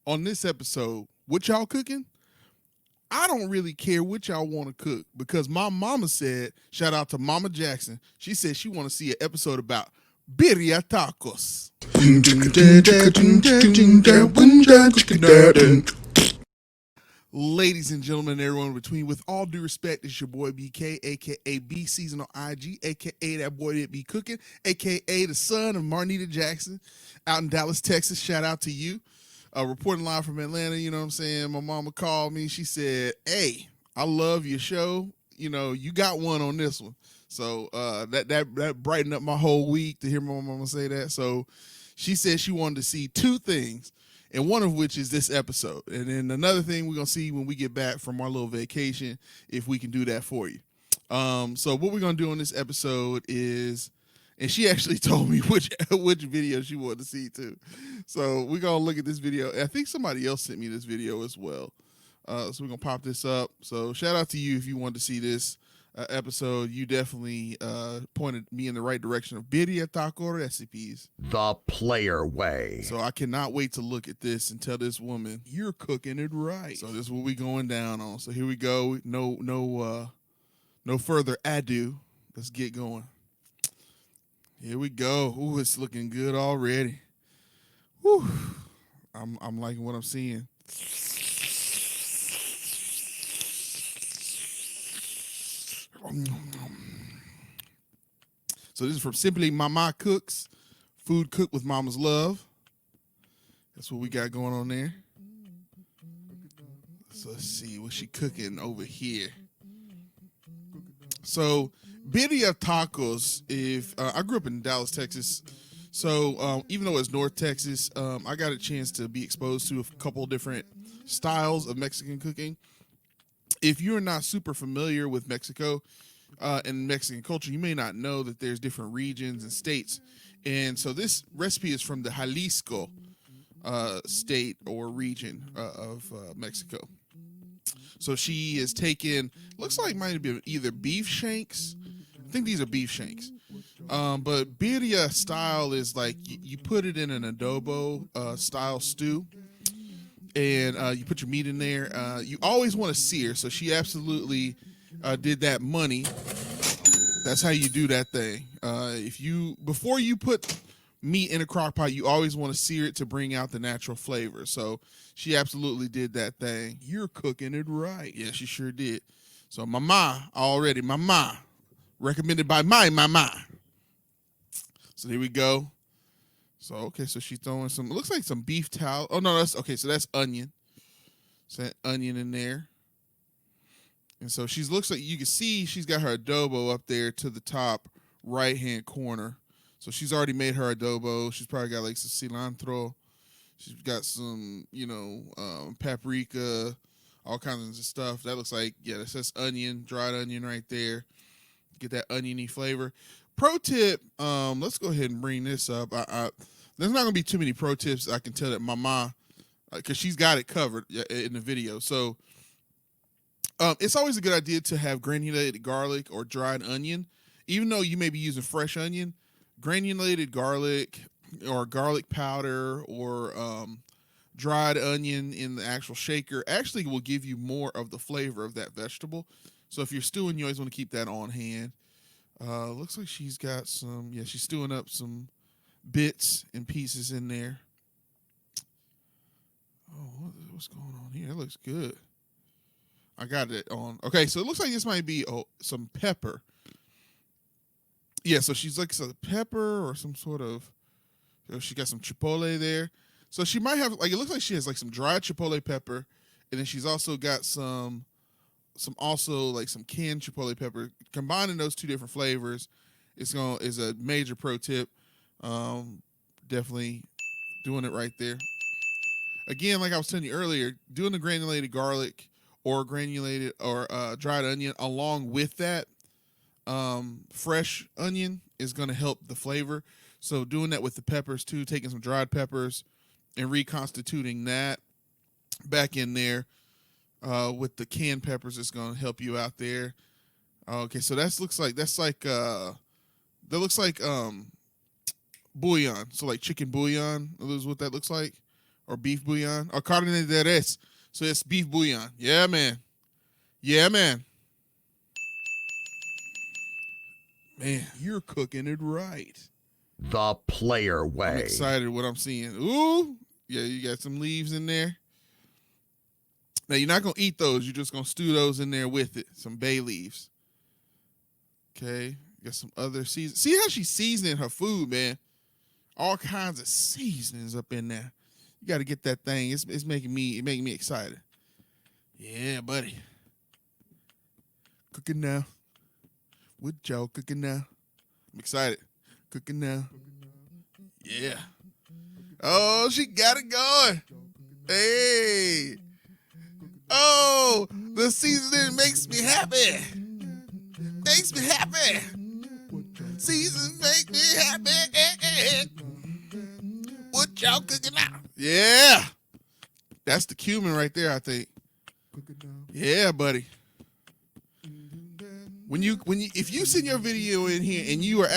on this episode, what y'all cooking? I don't really care what y'all want to cook because my mama said, shout out to Mama Jackson, she said she want to see an episode about birria tacos. Ladies and gentlemen, everyone in between, with all due respect, it's your boy BK, aka B Season on IG, aka that boy that be cooking, aka the son of Marnita Jackson out in Dallas, Texas. Shout out to you. Reporting live from Atlanta, you know what I'm saying? My mama called me. She said, hey, I love your show. You know, you got one on this one. So that brightened up my whole week to hear my mama say that. So she said she wanted to see two things, and one of which is this episode. And then another thing we're going to see when we get back from our little vacation, if we can do that for you. So what we're going to do on this episode is, and she actually told me which video she wanted to see too. So we're going to look at this video. I think somebody else sent me this video as well. So we're going to pop this up. So shout out to you if you wanted to see this episode. You definitely pointed me in the right direction of birria taco recipes. The player way. So I cannot wait to look at this and tell this woman, you're cooking it right. So this is what we going down on. So here we go. No further ado. Let's get going. Here we go. Ooh, it's looking good already. Whew. I'm liking what I'm seeing. So this is from Simply Mama Cooks. Food cooked with mama's love. That's what we got going on there. So let's see what she cooking over here. So birria tacos, if I grew up in Dallas, Texas. So even though it's North Texas, I got a chance to be exposed to a couple different styles of Mexican cooking. If you're not super familiar with Mexico and Mexican culture, you may not know that there's different regions and states. And so this recipe is from the Jalisco state or region of Mexico. So she is taking, looks like might have been either beef shanks. I think these are beef shanks. But birria style is like you put it in an adobo style stew. And you put your meat in there. You always want to sear, so she absolutely did that money. That's how you do that thing. Before you put meat in a crock pot, you always want to sear it to bring out the natural flavor. So she absolutely did that thing. You're cooking it right. Yeah, she sure did. So mama, recommended by my mama. So here we go. So, okay, so she's throwing some, it looks like some beef towel. Oh, no, so that's onion. So that onion in there. And so looks like, you can see she's got her adobo up there to the top right-hand corner. So she's already made her adobo. She's probably got like some cilantro. She's got some, paprika, all kinds of stuff. That looks like, yeah, that says onion, dried onion right there. Get that oniony flavor. Pro tip, let's go ahead and bring this up. There's not going to be too many pro tips. I can tell that mama, because she's got it covered in the video. So it's always a good idea to have granulated garlic or dried onion. Even though you may be using fresh onion, granulated garlic or garlic powder or dried onion in the actual shaker actually will give you more of the flavor of that vegetable. So if you're stewing, you always want to keep that on hand. Looks like she's got some, she's stewing up some bits and pieces in there. Oh, what's going on here? That looks good. I got it on. Okay, so it looks like this might be some pepper. Yeah, so she's like some pepper or some sort of, she got some chipotle there. So she might have, it looks like she has some dried chipotle pepper, and then she's also got some canned chipotle pepper. Combining those two different flavors is a major pro tip. Definitely doing it right there. Again, like I was telling you earlier, doing the granulated garlic or granulated or dried onion along with that fresh onion is going to help the flavor. So doing that with the peppers too, taking some dried peppers and reconstituting that back in there. With the canned peppers, it's going to help you out there. Okay, so that looks like bouillon. So like chicken bouillon is what that looks like or beef bouillon or carne de res. So it's beef bouillon. Yeah, man. Yeah, man. Man, you're cooking it right. The player I'm way. excited what I'm seeing. Ooh, yeah, you got some leaves in there. Now, you're not going to eat those. You're just going to stew those in there with it. Some bay leaves. Okay. Got some other seasonings. See how she's seasoning her food, man. All kinds of seasonings up in there. You got to get that thing. It's making me excited. Yeah, buddy. Cooking now. What y'all cooking now? I'm excited. Cooking now. Yeah. Oh, she got it going. Hey. Oh, the seasoning makes me happy. Makes me happy. Season make me happy. What y'all cooking now? Yeah. That's the cumin right there, I think. Yeah, buddy. If you send your video in here and you're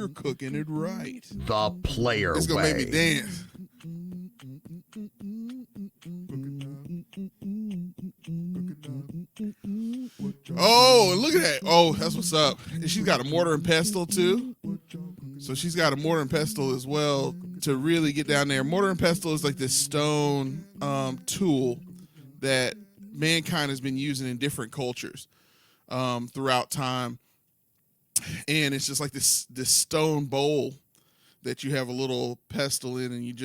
cooking it right. The player way. It's gonna make me dance. Oh, look at that. Oh, that's what's up. And she's got a mortar and pestle too. So she's got a mortar and pestle as well to really get down there. Mortar and pestle is like this stone tool that mankind has been using in different cultures throughout time. And it's just like this stone bowl that you have a little pestle in, and you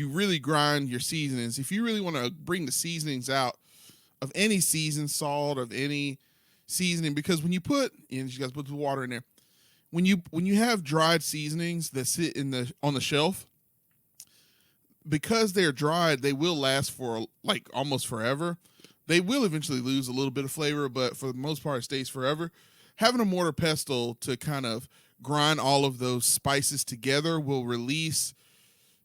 really grind your seasonings. If you really want to bring the seasonings out of any seasoned salt, of any seasoning, because when you put, and you guys put the water in there, when you have dried seasonings that sit on the shelf, because they're dried, they will last for like almost forever. They will eventually lose a little bit of flavor, but for the most part, it stays forever. Having a mortar pestle to kind of grind all of those spices together will release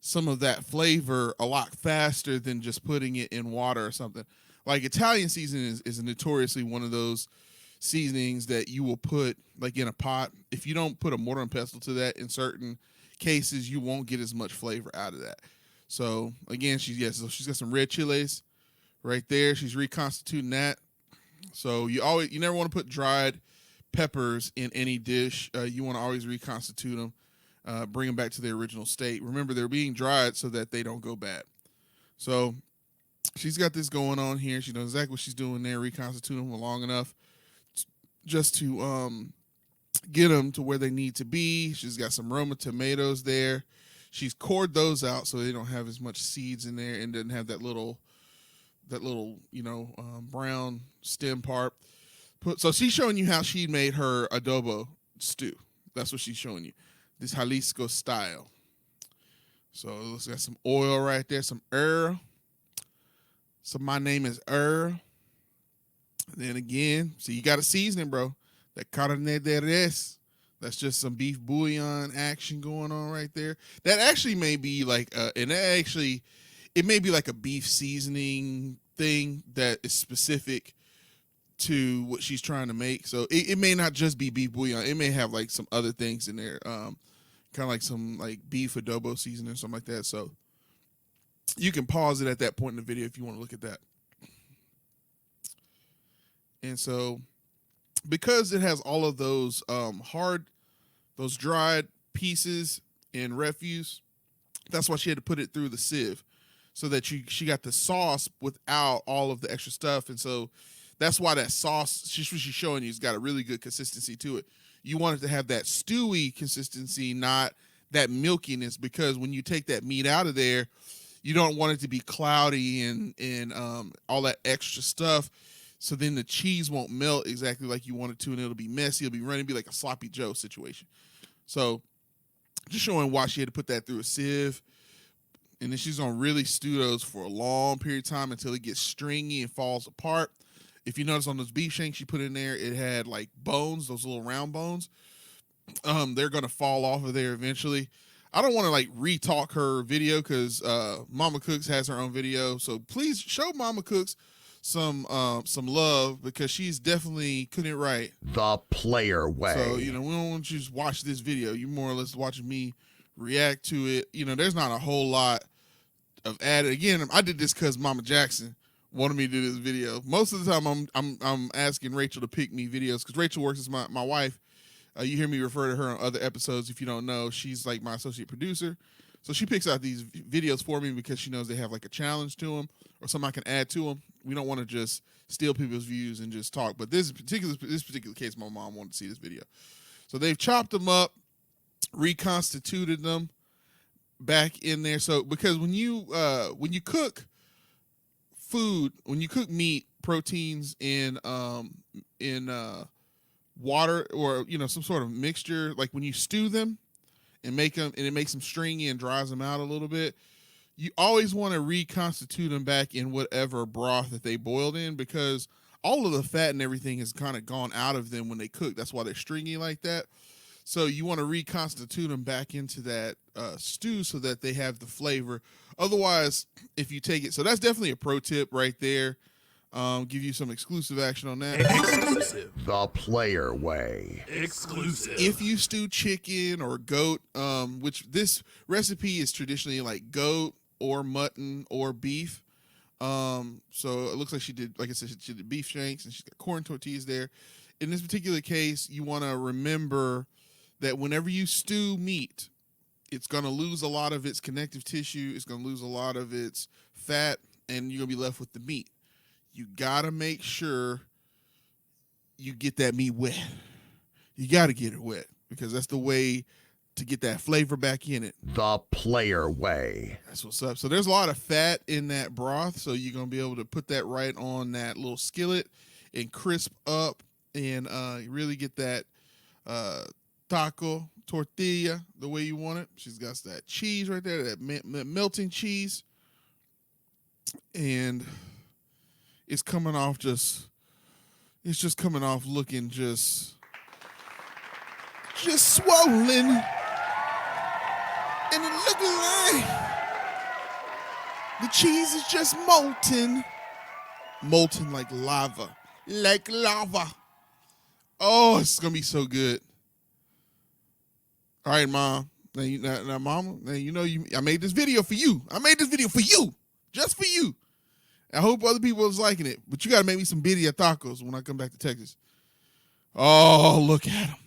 some of that flavor a lot faster than just putting it in water or something. Like Italian seasoning is notoriously one of those seasonings that you will put like in a pot. If you don't put a mortar and pestle to that, in certain cases, you won't get as much flavor out of that. So again, she's got some red chiles right there. She's reconstituting that. So you never want to put dried peppers in any dish. You want to always reconstitute them, bring them back to their original state. Remember, they're being dried so that they don't go bad. So she's got this going on here. She knows exactly what she's doing there, reconstituting them long enough just to get them to where they need to be. She's got some Roma tomatoes there. She's cored those out so they don't have as much seeds in there and doesn't have that little brown stem part. So she's showing you how she made her adobo stew. That's what she's showing you. This Jalisco style. So it's got some oil right there, some herb. So my name is Earl. Then again, so you got a seasoning, bro. That carne de res. That's just some beef bouillon action going on right there. That actually may be like, it may be like a beef seasoning thing that is specific to what she's trying to make. So it may not just be beef bouillon. It may have like some other things in there, kind of like some like beef adobo seasoning or something like that. So you can pause it at that point in the video if you want to look at that. And so because it has all of those those dried pieces and refuse, that's why she had to put it through the sieve so that she got the sauce without all of the extra stuff. And so that's why that sauce, she's showing you, has got a really good consistency to it. You want it to have that stewy consistency, not that milkiness, because when you take that meat out of there, you don't want it to be cloudy and all that extra stuff. So then the cheese won't melt exactly like you want it to, and it'll be messy. It'll be running, be like a sloppy Joe situation. So just showing why she had to put that through a sieve. And then she's going to really stew those for a long period of time until it gets stringy and falls apart. If you notice on those beef shanks she put in there, it had like bones, those little round bones. They're going to fall off of there eventually. I don't want to like re-talk her video because Mama Cooks has her own video. So please show Mama Cooks some love, because she's definitely cooking it right. The player way. So, we don't want you to just watch this video. You more or less watching me react to it. You know, there's not a whole lot of added. Again, I did this because Mama Jackson wanted me to do this video. Most of the time, I'm asking Rachel to pick me videos because Rachel works as my wife. You hear me refer to her on other episodes. If you don't know, she's like my associate producer. So she picks out these videos for me because she knows they have like a challenge to them or something I can add to them. We don't want to just steal people's views and just talk. But this particular case, my mom wanted to see this video. So they've chopped them up, reconstituted them back in there. So because when you cook food, when you cook meat, proteins in water or some sort of mixture, like when you stew them and make them, and it makes them stringy and dries them out a little bit, you always want to reconstitute them back in whatever broth that they boiled in, because all of the fat and everything has kind of gone out of them when they cook. That's why they're stringy like that. So you want to reconstitute them back into that stew so that they have the flavor. Otherwise, if you take it, so that's definitely a pro tip right there. Give you some exclusive action on that. Exclusive. The player way. Exclusive. If you stew chicken or goat, which this recipe is traditionally like goat or mutton or beef. So it looks like she did, like I said, she did beef shanks and she's got corn tortillas there. In this particular case, you want to remember that whenever you stew meat, it's going to lose a lot of its connective tissue. It's going to lose a lot of its fat, and you're going to be left with the meat. You got to make sure you get that meat wet. You got to get it wet because that's the way to get that flavor back in it. The player way. That's what's up. So there's a lot of fat in that broth, so you're going to be able to put that right on that little skillet and crisp up and really get that taco tortilla the way you want it. She's got that cheese right there, that melting cheese. And it's coming off it's just coming off looking just swollen. And it looking like the cheese is just molten like lava. Like lava. Oh, it's going to be so good. All right, Mom. Now, Mama, I made this video for you. Just for you. I hope other people is liking it, but you got to make me some birria tacos when I come back to Texas. Oh, look at them.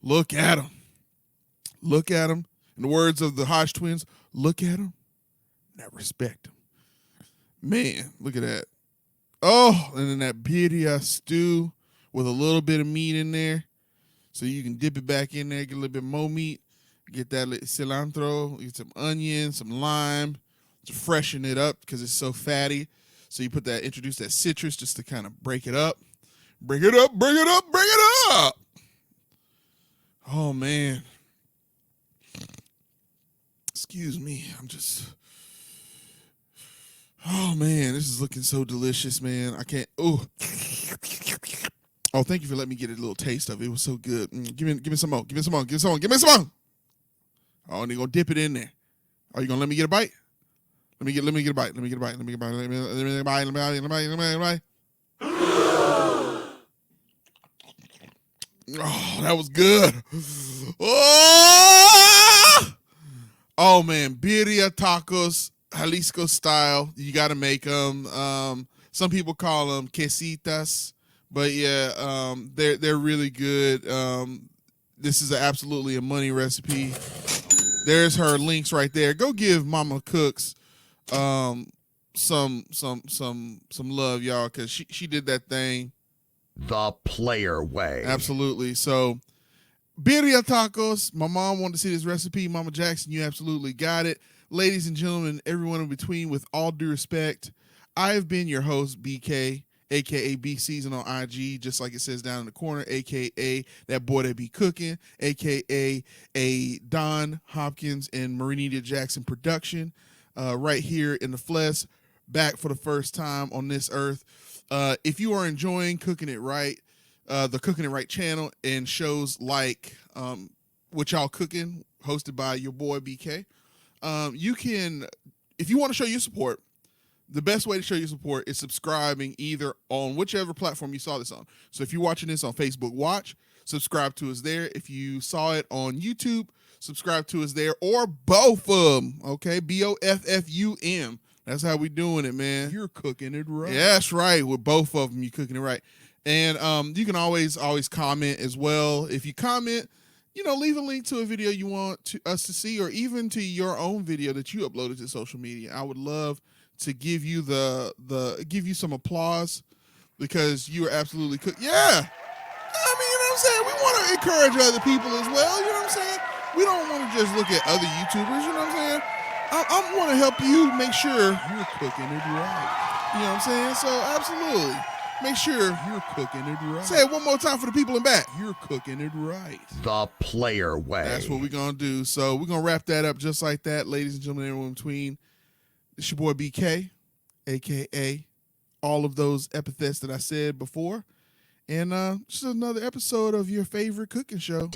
Look at them. Look at them. In the words of the Hodge twins, look at them. Now respect them. Man, look at that. Oh, and then that birria stew with a little bit of meat in there. So you can dip it back in there, get a little bit more meat, get that cilantro, get some onion, some lime to freshen it up because it's so fatty. So you introduce that citrus just to kind of break it up. Bring it up. Oh, man. Excuse me. Oh, man, this is looking so delicious, man. I can't. Oh, thank you for letting me get a little taste of it. It was so good. Give me some more. Give me some more. Oh, and you're going to dip it in there. Are you going to let me get a bite? Let me get a bite. Oh, that was good. Oh man, birria tacos, Jalisco style. You got to make them. Some people call them quesitas, but yeah, they're really good. This is absolutely a money recipe. There's her links right there. Go give Mama Cooks some love, y'all, because she did that thing the player way. Absolutely. So birria tacos, my mom wanted to see this recipe. Mama Jackson, you absolutely got it. Ladies and gentlemen, everyone in between, with all due respect, I have been your host, BK, aka B Season on IG, just like it says down in the corner, aka that boy that be cooking, aka a Don Hopkins and Marnita Jackson production, right here in the flesh, back for the first time on this earth. If you are enjoying Cooking It Right, the Cooking It Right channel and shows like What Y'all Cooking, hosted by your boy BK, you can, if you want to show your support, the best way to show your support is subscribing either on whichever platform you saw this on. So if you're watching this on Facebook Watch, subscribe to us there. If you saw it on YouTube, subscribe to us there, or both of them. Okay, BOFFUM. That's how we doing it, man. You're cooking it right. Yeah, that's right. With both of them, you're cooking it right. And you can always comment as well. If you comment, leave a link to a video you want us to see, or even to your own video that you uploaded to social media. I would love to give you give you some applause because you are absolutely Yeah. I mean, you know what I'm saying? We want to encourage other people as well. You know what I'm saying? We don't want to just look at other YouTubers. You know what I'm saying? I want to help you make sure you're cooking it right. You know what I'm saying? So absolutely. Make sure you're cooking it right. Say it one more time for the people in back. You're cooking it right. The player way. That's what we're going to do. So we're going to wrap that up just like that, ladies and gentlemen, everyone in between. It's your boy BK, a.k.a. all of those epithets that I said before. And just another episode of your favorite cooking show.